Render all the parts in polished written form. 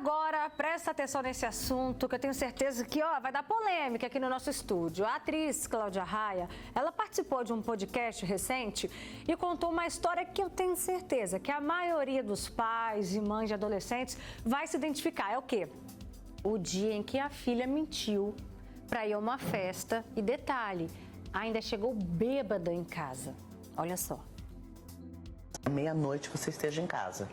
Agora, presta atenção nesse assunto, que eu tenho certeza que vai dar polêmica aqui no nosso estúdio. A atriz Cláudia Raia, ela participou de um podcast recente e contou uma história que eu tenho certeza que a maioria dos pais e mães de adolescentes vai se identificar. É o quê? O dia em que a filha mentiu para ir a uma festa e, detalhe, ainda chegou bêbada em casa. Olha só. Meia-noite você esteja em casa.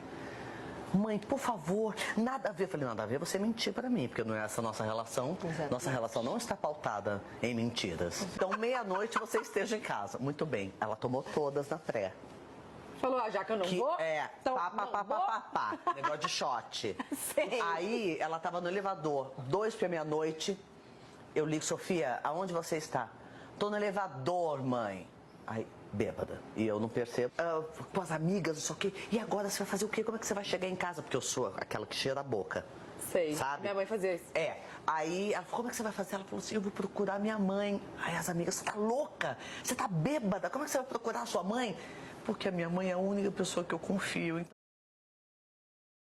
Mãe, por favor, nada a ver. Eu falei, nada a ver você mentir pra mim, porque não é essa a nossa relação. Exatamente. Nossa relação não está pautada em mentiras. Então, meia-noite você esteja em casa. Muito bem. Ela tomou todas na pré. Falou, já que eu não vou? É, então, pá. Negócio de shot. Sei. Aí, ela tava no elevador, 2 pra meia-noite. Eu ligo, Sofia, aonde você está? Tô no elevador, mãe. Aí, bêbada. E eu não percebo. Com as amigas, não sei o quê. E agora você vai fazer o quê? Como é que você vai chegar em casa? Porque eu sou aquela que cheira a boca. Sei. Sabe? Minha mãe fazia isso. É. Aí, ela falou, como é que você vai fazer? Ela falou assim, eu vou procurar minha mãe. Aí as amigas, você tá louca? Você tá bêbada? Como é que você vai procurar a sua mãe? Porque a minha mãe é a única pessoa que eu confio. Então...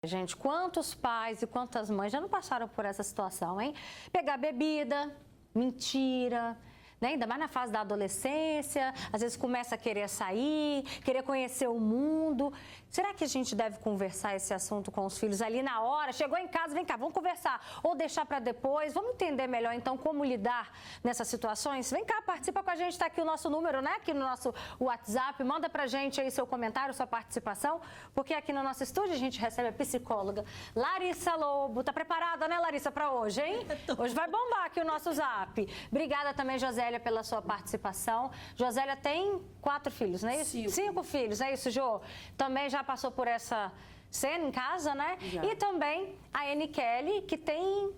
Gente, quantos pais e quantas mães já não passaram por essa situação, hein? Pegar bebida, mentira... Né? Ainda mais na fase da adolescência, às vezes começa a querer sair, querer conhecer o mundo. Será que a gente deve conversar esse assunto com os filhos ali na hora? Chegou em casa, vem cá, vamos conversar. Ou deixar para depois? Vamos entender melhor, então, como lidar nessas situações? Vem cá, participa com a gente, está aqui o nosso número, né? Aqui no nosso WhatsApp. Manda pra gente aí seu comentário, sua participação, porque aqui no nosso estúdio a gente recebe a psicóloga Larissa Lobo. Tá preparada, né, Larissa, para hoje, hein? Hoje vai bombar aqui o nosso Zap. Obrigada também, Josélia, pela sua participação. Josélia tem 4 filhos, não é isso? 5 filhos, é isso, Jô? Também já passou por essa cena em casa, né? Já. E também a Anne Kelly, que tem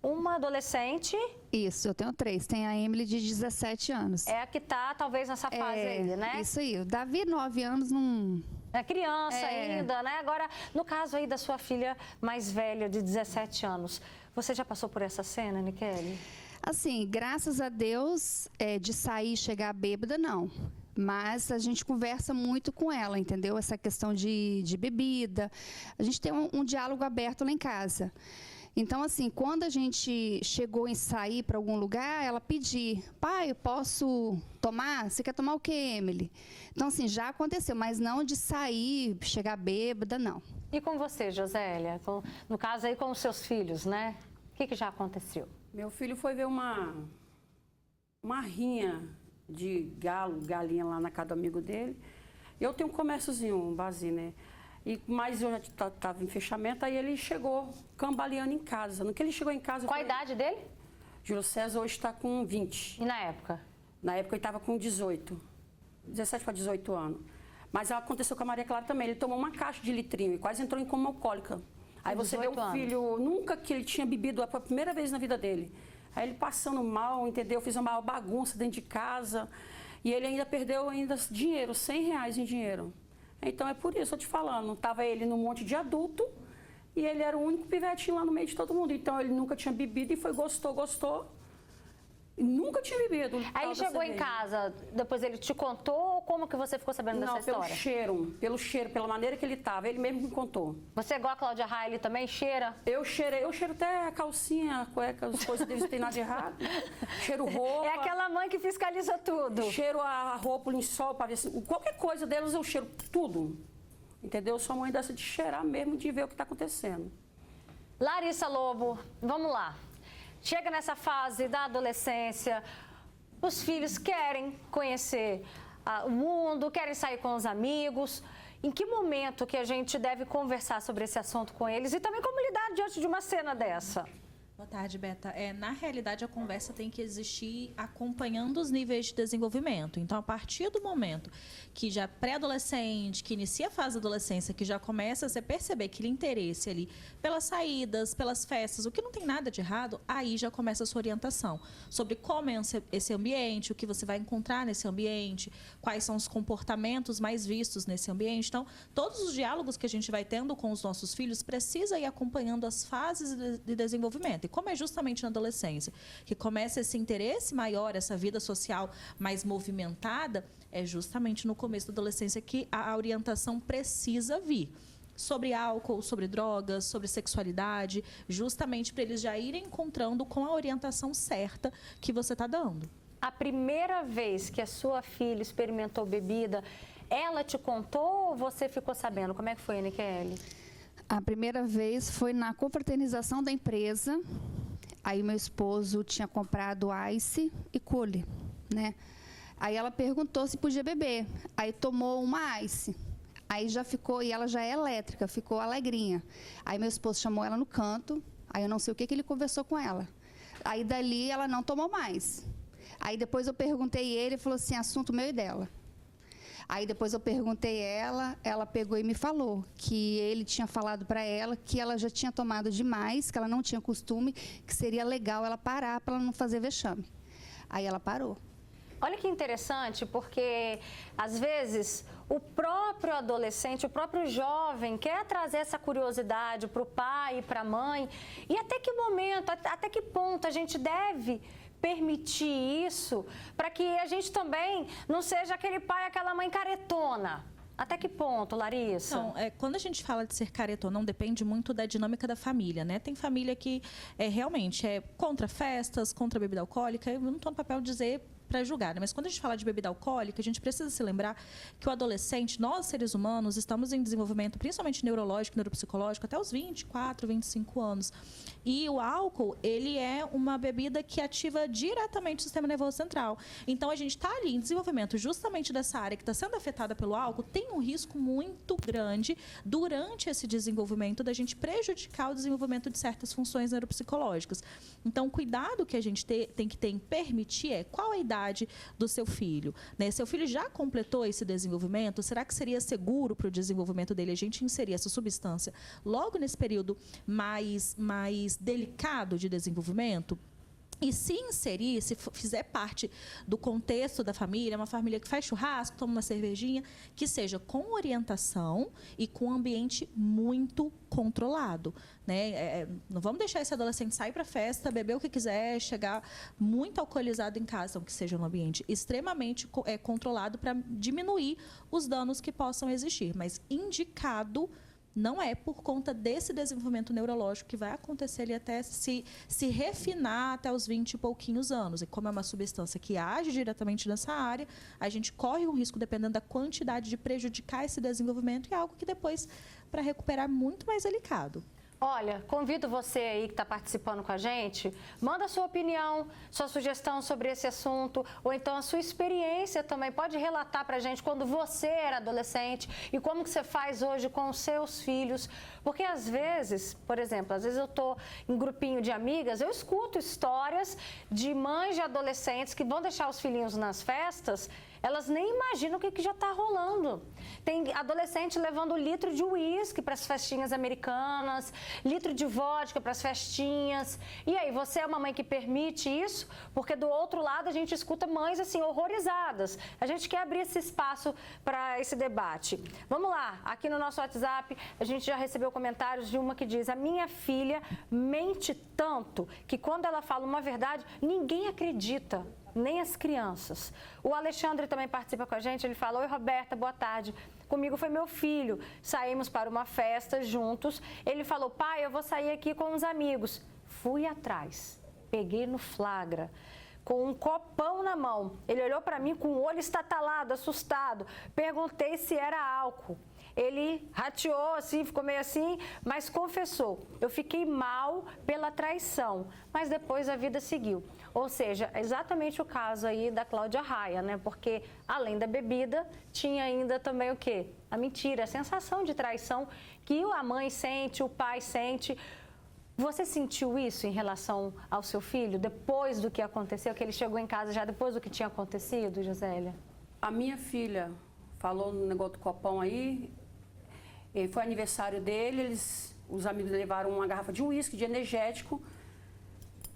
uma adolescente. Isso, eu tenho 3. Tem a Emily de 17 anos. É a que tá, talvez, nessa fase aí, né? Isso aí. O Davi, 9 anos, não... É criança ainda, né? Agora, no caso aí da sua filha mais velha, de 17 anos, você já passou por essa cena, Anne Kelly? Assim, graças a Deus, de sair e chegar bêbada, não. Mas a gente conversa muito com ela, entendeu? Essa questão de bebida. A gente tem um diálogo aberto lá em casa. Então, assim, quando a gente chegou em sair para algum lugar, ela pedir, pai, eu posso tomar? Você quer tomar o quê, Emily? Então, assim, já aconteceu, mas não de sair, chegar bêbada, não. E com você, Josélia? No caso aí com os seus filhos, né? O que já aconteceu? Meu filho foi ver uma rinha de galinha lá na casa do amigo dele. Eu tenho um comérciozinho, um barzinho, né? Mas eu já estava em fechamento, aí ele chegou cambaleando em casa. No que ele chegou em casa... Qual a idade dele? Júlio César hoje está com 20. E na época? Na época ele estava com 18. 17 para 18 anos. Mas aconteceu com a Maria Clara também. Ele tomou uma caixa de litrinho e quase entrou em coma alcoólica. Aí você vê um filho, nunca que ele tinha bebido, foi a primeira vez na vida dele. Aí ele passando mal, entendeu? Fiz uma bagunça dentro de casa. E ele ainda perdeu dinheiro, R$100 em dinheiro. Então é por isso, eu te falando, estava ele num monte de adulto e ele era o único pivetinho lá no meio de todo mundo. Então ele nunca tinha bebido e foi, gostou. E nunca tinha bebido. Aí ele chegou em casa, depois ele te contou, como que você ficou sabendo dessa história? Pelo cheiro, pela maneira que ele estava, ele mesmo me contou. Você igual a Cláudia Raia, ele também cheira? Eu cheiro até a calcinha, a cueca, as coisas deles não tem nada de errado. Cheiro roupa. É aquela mãe que fiscaliza tudo. Cheiro a roupa, o lençol, para ver se... Qualquer coisa deles eu cheiro tudo. Entendeu? Eu sou mãe dessa de cheirar mesmo, de ver o que está acontecendo. Larissa Lobo, vamos lá. Chega nessa fase da adolescência, os filhos querem conhecer o mundo, querem sair com os amigos. Em que momento que a gente deve conversar sobre esse assunto com eles e também como lidar diante de uma cena dessa? Boa tarde, Beta. Na realidade, a conversa tem que existir acompanhando os níveis de desenvolvimento. Então, a partir do momento que já pré-adolescente, que inicia a fase da adolescência, que já começa a você perceber aquele interesse ali pelas saídas, pelas festas, o que não tem nada de errado, aí já começa a sua orientação sobre como é esse ambiente, o que você vai encontrar nesse ambiente, quais são os comportamentos mais vistos nesse ambiente. Então, todos os diálogos que a gente vai tendo com os nossos filhos precisa ir acompanhando as fases de desenvolvimento. E como é justamente na adolescência que começa esse interesse maior, essa vida social mais movimentada, é justamente no começo da adolescência que a orientação precisa vir. sobre álcool, sobre drogas, sobre sexualidade, justamente para eles já irem encontrando com a orientação certa que você está dando. A primeira vez que a sua filha experimentou bebida, ela te contou ou você ficou sabendo? Como é que foi, Aniquele? A primeira vez foi na confraternização da empresa. Aí meu esposo tinha comprado Ice e Cole, né? Aí ela perguntou se podia beber. Aí tomou uma Ice. Aí já ficou, e ela já é elétrica, ficou alegrinha. Aí meu esposo chamou ela no canto. Aí eu não sei o que ele conversou com ela. Aí dali ela não tomou mais. Aí depois eu perguntei ele falou assim, assunto meu e dela. Aí depois eu perguntei ela pegou e me falou que ele tinha falado para ela que ela já tinha tomado demais, que ela não tinha costume, que seria legal ela parar para ela não fazer vexame. Aí ela parou. Olha que interessante, porque às vezes o próprio adolescente, o próprio jovem quer trazer essa curiosidade para o pai e para a mãe. E até que momento, até que ponto a gente deve permitir isso para que a gente também não seja aquele pai, aquela mãe caretona? Até que ponto, Larissa? Então, quando a gente fala de ser careta ou não, depende muito da dinâmica da família, né? Tem família que realmente é contra festas, contra bebida alcoólica. Eu não estou no papel de dizer para julgar, né? Mas quando a gente fala de bebida alcoólica, a gente precisa se lembrar que o adolescente, nós seres humanos, estamos em desenvolvimento, principalmente neurológico, neuropsicológico, até os 24, 25 anos. E o álcool, ele é uma bebida que ativa diretamente o sistema nervoso central. Então, a gente está ali em desenvolvimento justamente dessa área que está sendo afetada pelo álcool, tem um risco muito grande durante esse desenvolvimento da gente prejudicar o desenvolvimento de certas funções neuropsicológicas. Então, o cuidado que a gente tem que ter em permitir qual a idade do seu filho, né? Seu filho já completou esse desenvolvimento? Será que seria seguro para o desenvolvimento dele a gente inserir essa substância logo nesse período mais delicado de desenvolvimento? E se inserir, se fizer parte do contexto da família, uma família que faz churrasco, toma uma cervejinha, que seja com orientação e com um ambiente muito controlado, né? Não vamos deixar esse adolescente sair para a festa, beber o que quiser, chegar muito alcoolizado em casa, então que seja um ambiente extremamente controlado para diminuir os danos que possam existir, mas indicado não é por conta desse desenvolvimento neurológico que vai acontecer ali até se refinar até os 20 e pouquinhos anos. E como é uma substância que age diretamente nessa área, a gente corre um risco, dependendo da quantidade, de prejudicar esse desenvolvimento e é algo que depois, para recuperar, é muito mais delicado. Olha, convido você aí que está participando com a gente, manda a sua opinião, sua sugestão sobre esse assunto, ou então a sua experiência também. Pode relatar para a gente quando você era adolescente e como que você faz hoje com os seus filhos. Porque às vezes, por exemplo, às vezes eu estou em grupinho de amigas, eu escuto histórias de mães de adolescentes que vão deixar os filhinhos nas festas, elas nem imaginam o que já está rolando. Tem adolescente levando litro de uísque para as festinhas americanas, litro de vodka para as festinhas. E aí, você é uma mãe que permite isso? Porque do outro lado a gente escuta mães assim horrorizadas. A gente quer abrir esse espaço para esse debate. Vamos lá, aqui no nosso WhatsApp a gente já recebeu comentários de uma que diz: a minha filha mente tanto que quando ela fala uma verdade, ninguém acredita. Nem as crianças. O Alexandre também participa com a gente, ele fala: oi, Roberta, boa tarde. Comigo foi meu filho, saímos para uma festa juntos, ele falou: pai, eu vou sair aqui com uns amigos. Fui atrás, peguei no flagra, com um copão na mão. Ele olhou para mim com o olho estatalado, assustado. Perguntei se era álcool. Ele rateou assim, ficou meio assim, mas confessou: eu fiquei mal pela traição, mas depois a vida seguiu. Ou seja, é exatamente o caso aí da Cláudia Raia, né? Porque além da bebida, tinha ainda também o quê? A mentira, a sensação de traição que a mãe sente, o pai sente. Você sentiu isso em relação ao seu filho, depois do que aconteceu, que ele chegou em casa já depois do que tinha acontecido, Josélia? A minha filha falou no negócio do copão aí, foi aniversário dele, os amigos levaram uma garrafa de uísque, de energético,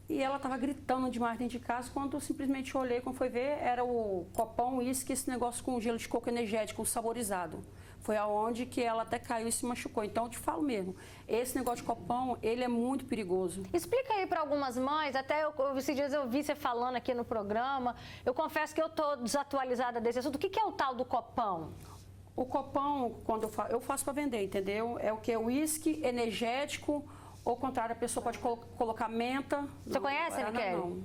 e ela estava gritando demais dentro de casa, quando eu simplesmente olhei, quando foi ver, era o copão, uísque, esse negócio com gelo de coco energético, saborizado. Foi aonde que ela até caiu e se machucou. Então, eu te falo mesmo, esse negócio de copão, ele é muito perigoso. Explica aí para algumas mães, até esses dias eu vi você falando aqui no programa, eu confesso que eu estou desatualizada desse assunto. O que é o tal do copão? O copão, quando eu faço para vender, entendeu? É o que? Uísque, energético, ou ao contrário, a pessoa pode colocar menta. Você conhece, Michele? Não.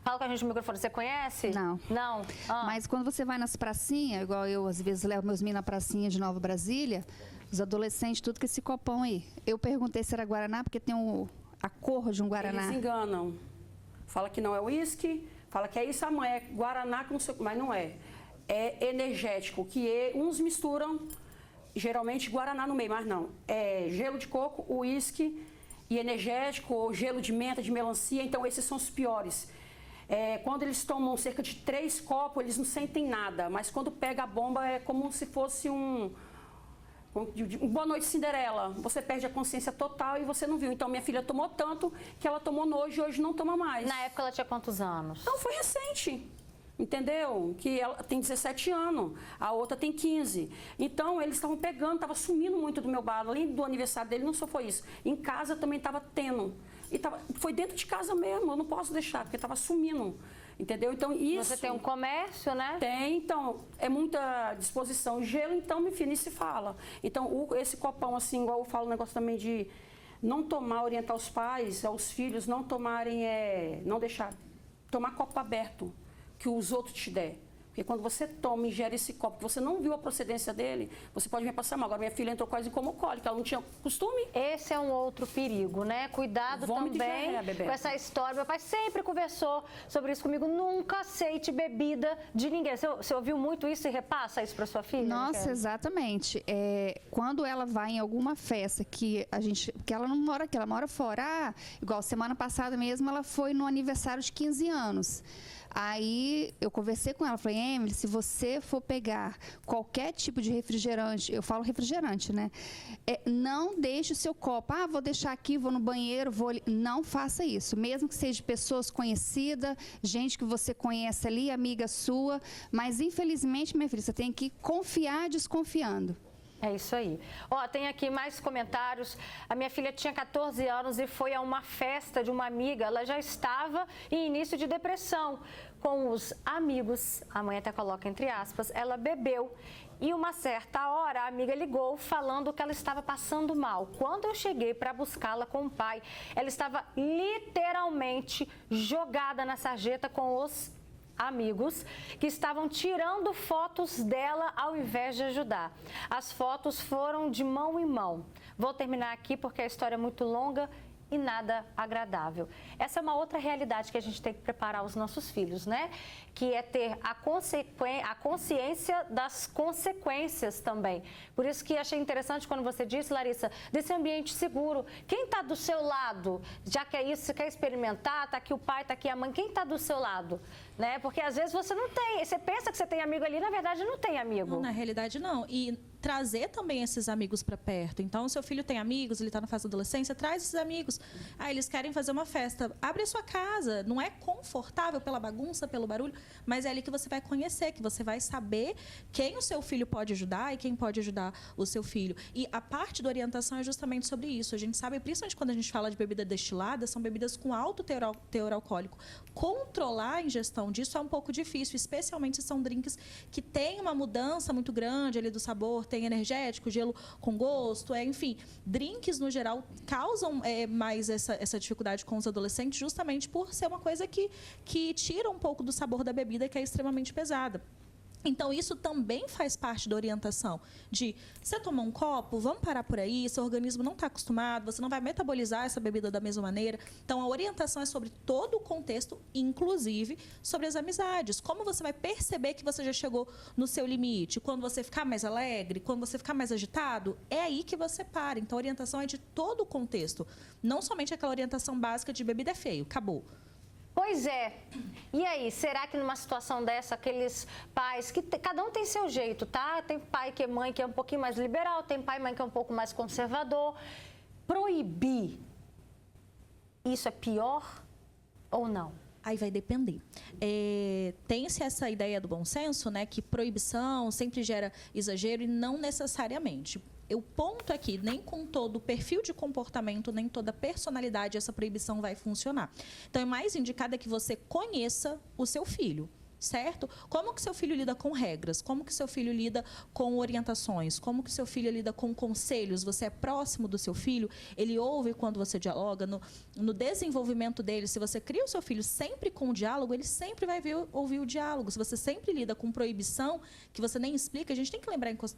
Fala com a gente no microfone, você conhece? Não. Não? Ah. Mas quando você vai nas pracinhas, igual eu às vezes levo meus meninos na pracinha de Nova Brasília, os adolescentes, tudo com esse copão aí. Eu perguntei se era Guaraná, porque tem a cor de um Guaraná. Eles enganam. Fala que não é uísque, fala que é isso, a mãe é Guaraná, que não sei, mas não é. É energético, que uns misturam, geralmente, Guaraná no meio, mas não. É gelo de coco, uísque e energético, ou gelo de menta, de melancia, então esses são os piores. Quando eles tomam cerca de 3 copos, eles não sentem nada, mas quando pega a bomba é como se fosse um Boa Noite Cinderela. Você perde a consciência total e você não viu. Então minha filha tomou tanto que ela tomou nojo e hoje não toma mais. Na época ela tinha quantos anos? Não, foi recente. Entendeu? Que ela tem 17 anos, a outra tem 15. Então, eles estavam pegando, estava sumindo muito do meu bar. Além do aniversário dele, não só foi isso. Em casa também estava tendo. E foi dentro de casa mesmo, eu não posso deixar, porque estava sumindo. Entendeu? Então, isso... Você tem um comércio, né? Tem, então, é muita disposição. Gelo, então, meu filho, nem se fala. Então, esse copão, assim, igual eu falo, o negócio também de não tomar, orientar os pais, aos filhos, não tomarem, não deixar, tomar copo aberto, que os outros te der. Porque quando você toma e ingere esse copo, que você não viu a procedência dele, você pode vir passar mal. Agora, minha filha entrou quase como cólica, ela não tinha costume. Esse é um outro perigo, né? Cuidado Vômito também com essa história. Meu pai sempre conversou sobre isso comigo. Nunca aceite bebida de ninguém. Você ouviu muito isso e repassa isso para sua filha? Nossa, exatamente. Quando ela vai em alguma festa que ela não mora aqui, ela mora fora. Igual semana passada mesmo, ela foi no aniversário de 15 anos. Aí eu conversei com ela, falei, Emily, se você for pegar qualquer tipo de refrigerante, eu falo refrigerante, né? Não deixe o seu copo, vou deixar aqui, vou no banheiro, vou ali. Não faça isso, mesmo que seja de pessoas conhecidas, gente que você conhece ali, amiga sua, mas infelizmente, minha filha, você tem que confiar desconfiando. É isso aí. Tem aqui mais comentários. A minha filha tinha 14 anos e foi a uma festa de uma amiga. Ela já estava em início de depressão. Com os amigos, a mãe até coloca entre aspas, ela bebeu. E uma certa hora a amiga ligou falando que ela estava passando mal. Quando eu cheguei para buscá-la com o pai, ela estava literalmente jogada na sarjeta com os amigos que estavam tirando fotos dela ao invés de ajudar. As fotos foram de mão em mão. Vou terminar aqui porque a história é muito longa e nada agradável. Essa é uma outra realidade que a gente tem que preparar os nossos filhos, né? Que é ter a consciência das consequências também. Por isso que achei interessante quando você disse, Larissa, desse ambiente seguro. Quem está do seu lado? Já que é isso, você quer experimentar, está aqui o pai, está aqui a mãe, quem está do seu lado? Né? Porque às vezes você não tem, você pensa que você tem amigo ali, na verdade não tem amigo. Não, na realidade não. E trazer também esses amigos para perto. Então, seu filho tem amigos, ele está na fase da adolescência, traz esses amigos. Eles querem fazer uma festa. Abre a sua casa. Não é confortável pela bagunça, pelo barulho, mas é ali que você vai conhecer, que você vai saber quem o seu filho pode ajudar e quem pode ajudar o seu filho. E a parte da orientação é justamente sobre isso. A gente sabe, principalmente quando a gente fala de bebida destilada, são bebidas com alto teor alcoólico. Controlar a ingestão disso é um pouco difícil, especialmente se são drinks que têm uma mudança muito grande ali do sabor, tem energético, gelo com gosto, enfim. Drinks, no geral, causam mais essa dificuldade com os adolescentes justamente por ser uma coisa que tira um pouco do sabor da bebida, que é extremamente pesada. Então, isso também faz parte da orientação de, você tomou um copo, vamos parar por aí, seu organismo não está acostumado, você não vai metabolizar essa bebida da mesma maneira. Então, a orientação é sobre todo o contexto, inclusive sobre as amizades. Como você vai perceber que você já chegou no seu limite? Quando você ficar mais alegre, quando você ficar mais agitado, é aí que você para. Então, a orientação é de todo o contexto, não somente aquela orientação básica de bebida é feio, acabou. Pois é. E aí, será que numa situação dessa, aqueles pais que cada um tem seu jeito, tá? Tem pai que é mãe que é um pouquinho mais liberal, tem pai e mãe que é um pouco mais conservador. Proibir, isso é pior ou não? Aí vai depender. Tem-se essa ideia do bom senso, né? Que proibição sempre gera exagero e não necessariamente. O ponto é que nem com todo o perfil de comportamento, nem toda a personalidade, essa proibição vai funcionar. Então, é mais indicado que você conheça o seu filho. certo? Como que seu filho lida com regras? Como que seu filho lida com orientações? Como que seu filho lida com conselhos? Você é próximo do seu filho? Ele ouve quando você dialoga? No desenvolvimento dele, se você cria o seu filho sempre com o diálogo, ele sempre vai ouvir o diálogo. Se você sempre lida com proibição, que você nem explica, a gente tem que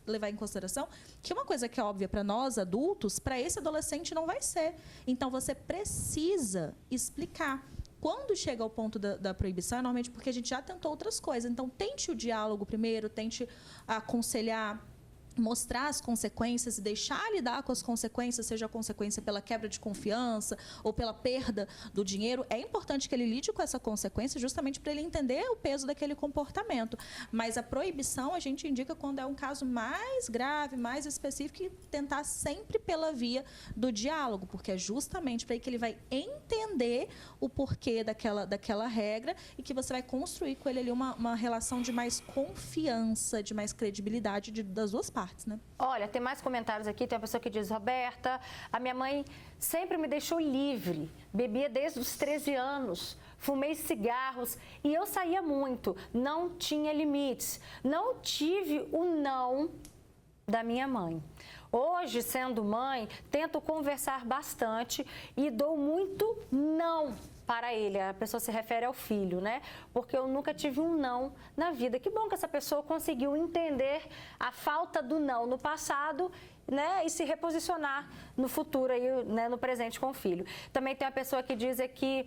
levar em consideração que uma coisa que é óbvia para nós, adultos, para esse adolescente não vai ser. Então, você precisa explicar. Quando chega ao ponto da proibição, é normalmente porque a gente já tentou outras coisas. Então, tente o diálogo primeiro, tente aconselhar, mostrar as consequências e deixar lidar com as consequências, seja a consequência pela quebra de confiança ou pela perda do dinheiro. É importante que ele lide com essa consequência justamente para ele entender o peso daquele comportamento. Mas a proibição a gente indica quando é um caso mais grave, mais específico, e tentar sempre pela via do diálogo, porque é justamente para aí que ele vai entender o porquê daquela regra e que você vai construir com ele ali uma relação de mais confiança, de mais credibilidade das duas partes. Né? Olha, tem mais comentários aqui. Tem uma pessoa que diz: Roberta, a minha mãe sempre me deixou livre, bebia desde os 13 anos, fumei cigarros e eu saía muito, não tinha limites, não tive o não da minha mãe. Hoje, sendo mãe, tento conversar bastante e dou muito não para ele. A pessoa se refere ao filho, né? Porque eu nunca tive um não na vida. Que bom que essa pessoa conseguiu entender a falta do não no passado, né? E se reposicionar no futuro, aí, né? No presente com o filho. Também tem uma pessoa que diz aqui,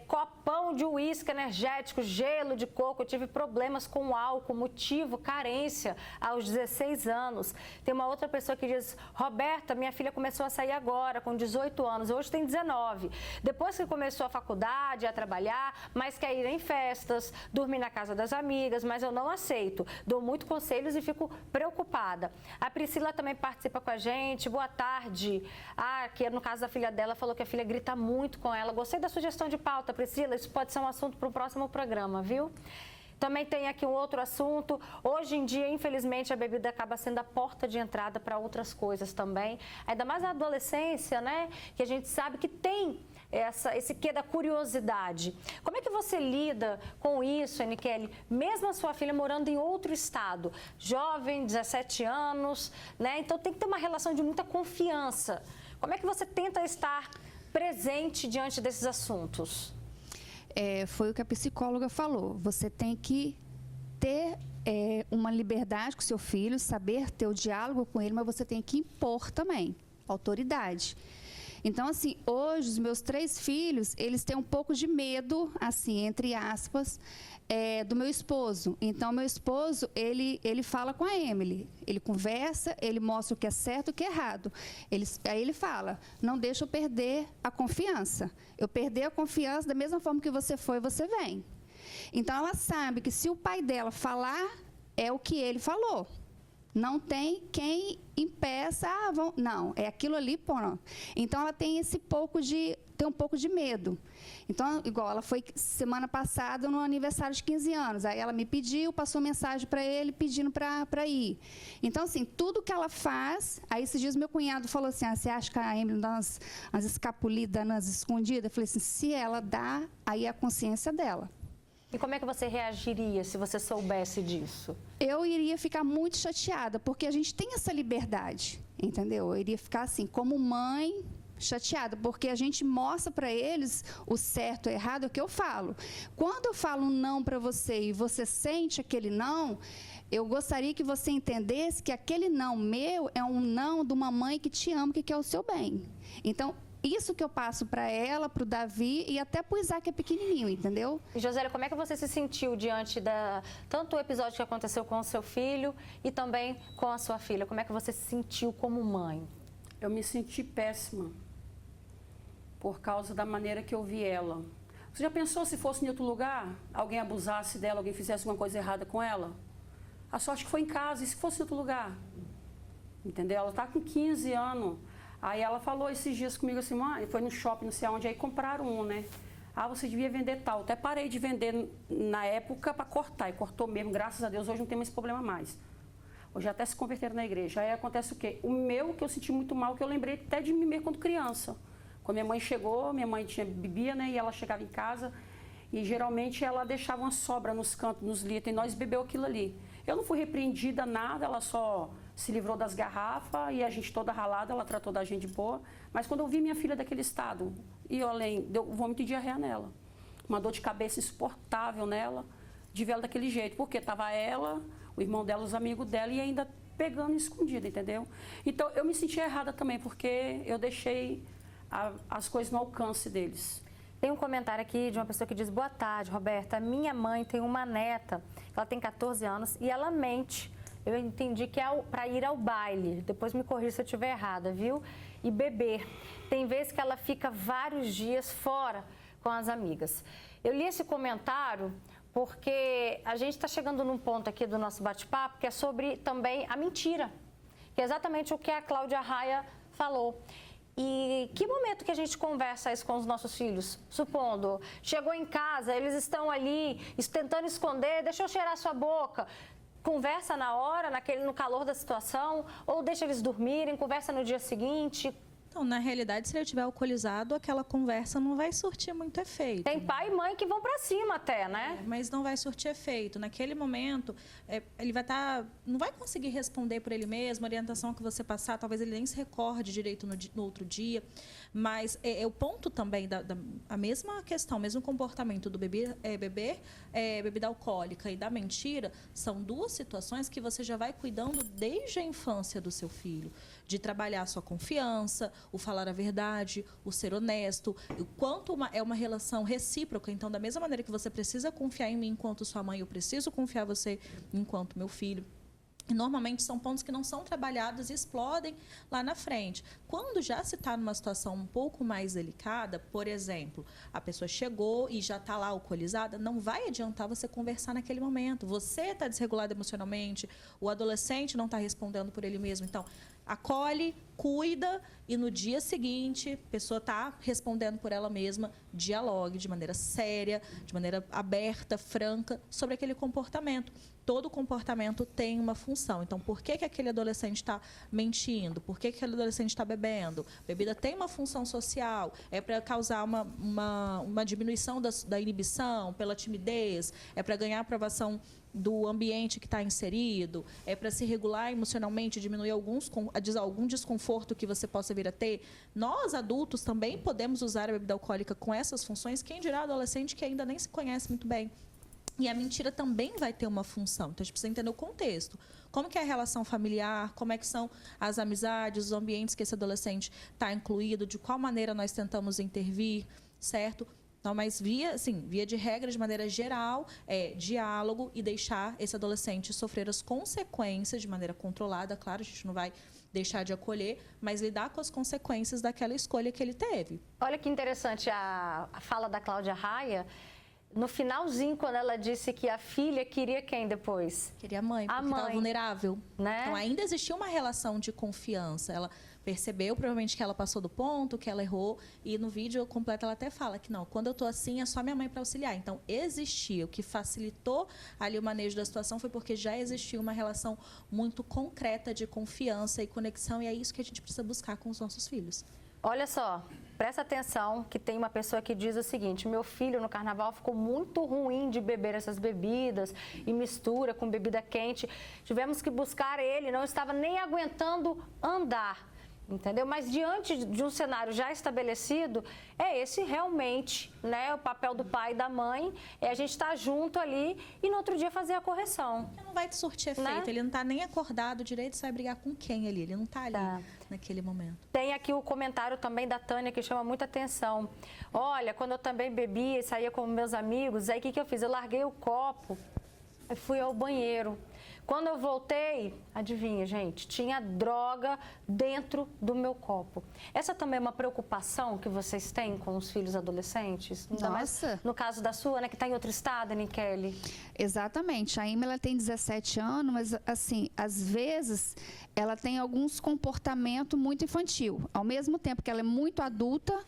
copão de uísque energético, gelo de coco, eu tive problemas com álcool, motivo, carência, aos 16 anos. Tem uma outra pessoa que diz: Roberta, minha filha começou a sair agora, com 18 anos, hoje tem 19. Depois que começou a faculdade, a trabalhar, mas quer ir em festas, dormir na casa das amigas, mas eu não aceito. Dou muito conselhos e fico preocupada. A Priscila também participa com a gente. Boa tarde. Que no caso da filha dela, falou que a filha grita muito com ela. Gostei da sugestão de pauta, Priscila. Isso pode ser um assunto para o próximo programa, viu? Também tem aqui um outro assunto. Hoje em dia, infelizmente, a bebida acaba sendo a porta de entrada para outras coisas também. Ainda mais na adolescência, né? Que a gente sabe que tem esse quê da curiosidade. Como é que você lida com isso, Aniquele? Mesmo a sua filha morando em outro estado, jovem, 17 anos, né? Então tem que ter uma relação de muita confiança. Como é que você tenta estar presente diante desses assuntos? Foi o que a psicóloga falou. Você tem que ter uma liberdade com o seu filho, saber ter o diálogo com ele, mas você tem que impor também autoridade. Então, assim, hoje os meus 3 filhos, eles têm um pouco de medo, assim, entre aspas, do meu esposo. Então, meu esposo, ele fala com a Emily, ele conversa, ele mostra o que é certo e o que é errado. Aí ele fala: não deixa eu perder a confiança. Eu perder a confiança, da mesma forma que você foi, você vem. Então, ela sabe que se o pai dela falar, é o que ele falou. Não tem quem impeça, não, é aquilo ali, pô. Então, ela tem um pouco de medo. Então, igual, ela foi semana passada no aniversário de 15 anos. Aí ela me pediu, passou mensagem para ele pedindo para ir. Então, assim, tudo que ela faz... Aí, esses dias, meu cunhado falou assim: você acha que a Emily dá umas escapulidas, umas escondidas? Eu falei assim: se ela dá, aí é a consciência dela. E como é que você reagiria se você soubesse disso? Eu iria ficar muito chateada, porque a gente tem essa liberdade, entendeu? Eu iria ficar assim, como mãe, chateada, porque a gente mostra para eles o certo e o errado, é o que eu falo. Quando eu falo um não para você e você sente aquele não, eu gostaria que você entendesse que aquele não meu é um não de uma mãe que te ama, que quer o seu bem. Então, isso que eu passo para ela, para o Davi e até para o Isaac, que é pequenininho, entendeu? E, Josélia, como é que você se sentiu diante tanto o episódio que aconteceu com o seu filho e também com a sua filha? Como é que você se sentiu como mãe? Eu me senti péssima por causa da maneira que eu vi ela. Você já pensou se fosse em outro lugar, alguém abusasse dela, alguém fizesse alguma coisa errada com ela? A sorte que foi em casa, e se fosse em outro lugar? Entendeu? Ela está com 15 anos. Aí ela falou esses dias comigo assim: mãe, foi no shopping, não sei aonde, aí compraram um, né? Você devia vender tal. Até parei de vender na época para cortar, e cortou mesmo, graças a Deus, hoje não tem mais esse problema mais. Hoje até se converteram na igreja. Aí acontece o quê? O meu, que eu senti muito mal, que eu lembrei até de mim mesmo quando criança. Quando minha mãe chegou, minha mãe bebia, né? E ela chegava em casa E geralmente ela deixava uma sobra nos cantos, nos litros, e nós bebeu aquilo ali. Eu não fui repreendida nada, ela só se livrou das garrafas e a gente toda ralada, ela tratou da gente boa. Mas quando eu vi minha filha daquele estado, e além, deu vômito e diarreia nela. Uma dor de cabeça insuportável nela, de ver ela daquele jeito. Porque estava ela, o irmão dela, os amigos dela e ainda pegando escondida, entendeu? Então eu me senti errada também, porque eu deixei as coisas no alcance deles. Tem um comentário aqui de uma pessoa que diz: boa tarde, Roberta. Minha mãe tem uma neta, ela tem 14 anos e ela mente. Eu entendi que é para ir ao baile. Depois me corrija se eu estiver errada, viu? E beber. Tem vezes que ela fica vários dias fora com as amigas. Eu li esse comentário porque a gente está chegando num ponto aqui do nosso bate-papo que é sobre também a mentira, que é exatamente o que a Cláudia Raia falou. E que momento que a gente conversa isso com os nossos filhos? Supondo, chegou em casa, eles estão ali tentando esconder, deixa eu cheirar sua boca. Conversa na hora, no calor da situação, ou deixa eles dormirem, conversa no dia seguinte. Então, na realidade, se ele estiver alcoolizado, aquela conversa não vai surtir muito efeito. Tem pai e mãe que vão pra cima até, né? Mas não vai surtir efeito. Naquele momento, ele vai não vai conseguir responder por ele mesmo, a orientação que você passar, talvez ele nem se recorde direito no outro dia. Mas o ponto também, a mesma questão, o mesmo comportamento do beber bebida alcoólica e da mentira, são duas situações que você já vai cuidando desde a infância do seu filho. De trabalhar a sua confiança, o falar a verdade, o ser honesto, o quanto é uma relação recíproca. Então, da mesma maneira que você precisa confiar em mim enquanto sua mãe, eu preciso confiar em você enquanto meu filho. E normalmente são pontos que não são trabalhados e explodem lá na frente. Quando já se está numa situação um pouco mais delicada, por exemplo, a pessoa chegou e já está lá alcoolizada, não vai adiantar você conversar naquele momento. Você está desregulado emocionalmente, o adolescente não está respondendo por ele mesmo. Então, acolhe, cuida e no dia seguinte, a pessoa está respondendo por ela mesma, dialogue de maneira séria, de maneira aberta, franca, sobre aquele comportamento. Todo comportamento tem uma função. Então, por que aquele adolescente está mentindo? Por que aquele adolescente está bebendo? A bebida tem uma função social, é para causar uma diminuição da inibição, pela timidez, é para ganhar aprovação do ambiente que está inserido, é para se regular emocionalmente, diminuir algum desconforto que você possa vir a ter. Nós, adultos, também podemos usar a bebida alcoólica com essas funções, quem dirá adolescente que ainda nem se conhece muito bem. E a mentira também vai ter uma função. Então, a gente precisa entender o contexto. Como que é a relação familiar, como é que são as amizades, os ambientes que esse adolescente está incluído, de qual maneira nós tentamos intervir, certo? Então, mas via de regra, de maneira geral, diálogo e deixar esse adolescente sofrer as consequências de maneira controlada. Claro, a gente não vai deixar de acolher, mas lidar com as consequências daquela escolha que ele teve. Olha que interessante a fala da Cláudia Raia. No finalzinho, quando ela disse que a filha queria quem depois? Queria a mãe, porque estava vulnerável. Né? Então, ainda existia uma relação de confiança. Ela percebeu, provavelmente, que ela passou do ponto, que ela errou. E no vídeo completo, ela até fala que não, quando eu estou assim, é só minha mãe para auxiliar. Então, existia. O que facilitou ali o manejo da situação foi porque já existia uma relação muito concreta de confiança e conexão. E é isso que a gente precisa buscar com os nossos filhos. Olha só, presta atenção que tem uma pessoa que diz o seguinte: meu filho no carnaval ficou muito ruim de beber essas bebidas e mistura com bebida quente. Tivemos que buscar ele, não estava nem aguentando andar. Entendeu? Mas diante de um cenário já estabelecido, é esse realmente, né, o papel do pai e da mãe, é a gente estar junto ali e no outro dia fazer a correção. Não vai surtir efeito, né? Ele não está nem acordado direito, sai brigar com quem ali, ele não está ali naquele momento. Tem aqui o comentário também da Tânia que chama muita atenção. Olha, quando eu também bebia e saía com meus amigos, aí o que eu fiz? Eu larguei o copo e fui ao banheiro. Quando eu voltei, adivinha, gente, tinha droga dentro do meu copo. Essa também é uma preocupação que vocês têm com os filhos adolescentes? Ainda mais no caso da sua, né, que está em outro estado, Nikele? Exatamente. A Ema, ela tem 17 anos, mas, assim, às vezes, ela tem alguns comportamentos muito infantil. Ao mesmo tempo que ela é muito adulta,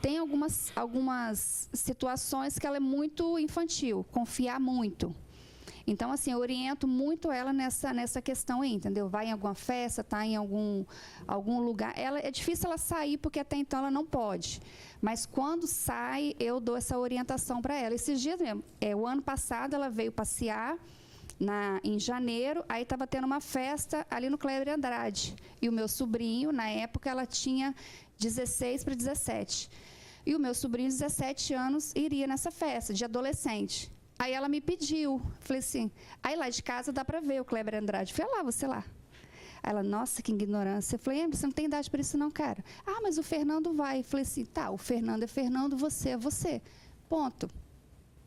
tem algumas situações que ela é muito infantil, confiar muito. Então, assim, eu oriento muito ela nessa questão aí, entendeu? Vai em alguma festa, tá em algum lugar. É difícil ela sair, porque até então ela não pode. Mas quando sai, eu dou essa orientação para ela. Esses dias mesmo, o ano passado ela veio passear em janeiro, aí estava tendo uma festa ali no Kleber Andrade. E o meu sobrinho, na época, ela tinha 16 para 17. E o meu sobrinho, 17 anos, iria nessa festa, de adolescente. Aí ela me pediu, falei assim, aí lá de casa dá para ver o Kleber Andrade. Falei, lá, você lá. Aí ela, nossa, que ignorância. Eu falei, você não tem idade para isso não, cara. Ah, mas o Fernando vai. Eu falei assim, tá, o Fernando é Fernando, você é você. Ponto.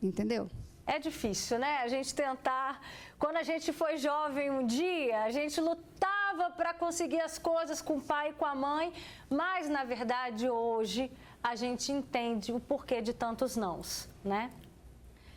Entendeu? É difícil, né? A gente tentar... Quando a gente foi jovem um dia, a gente lutava para conseguir as coisas com o pai e com a mãe, mas, na verdade, hoje, a gente entende o porquê de tantos nãos, né?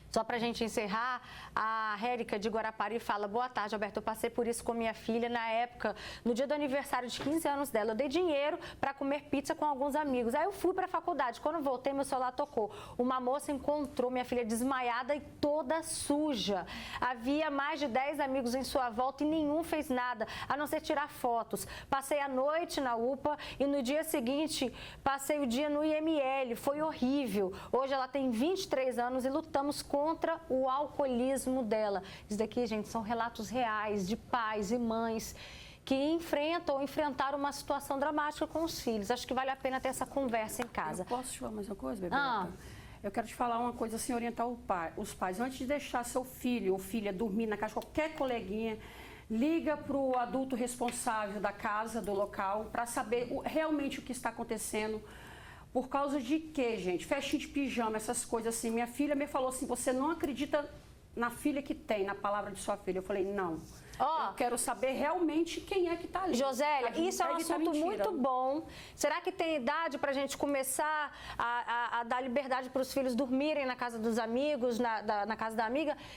Só para a gente encerrar, a Rérica de Guarapari fala, boa tarde, Alberto, eu passei por isso com minha filha na época, no dia do aniversário de 15 anos dela, eu dei dinheiro para comer pizza com alguns amigos, aí eu fui para a faculdade, quando eu voltei, meu celular tocou, uma moça encontrou minha filha desmaiada e toda suja, havia mais de 10 amigos em sua volta e nenhum fez nada, a não ser tirar fotos, passei a noite na UPA e no dia seguinte, passei o dia no IML, foi horrível, hoje ela tem 23 anos e lutamos contra o alcoolismo dela. Isso daqui, gente, são relatos reais de pais e mães que enfrentam ou enfrentaram uma situação dramática com os filhos. Acho que vale a pena ter essa conversa em casa. Eu posso te falar mais uma coisa, bebê? Eu quero te falar uma coisa assim, orientar os pais. Antes de deixar seu filho ou filha dormir na casa, qualquer coleguinha, liga para o adulto responsável da casa, do local, para saber realmente o que está acontecendo. Por causa de quê, gente? Festinha de pijama, essas coisas assim. Minha filha me falou assim, você não acredita na filha que tem, na palavra de sua filha. Eu falei, não. Eu quero saber realmente quem é que está ali. Josélia, isso é um assunto muito bom. Será que tem idade para a gente começar a dar liberdade para os filhos dormirem na casa dos amigos, na casa da amiga?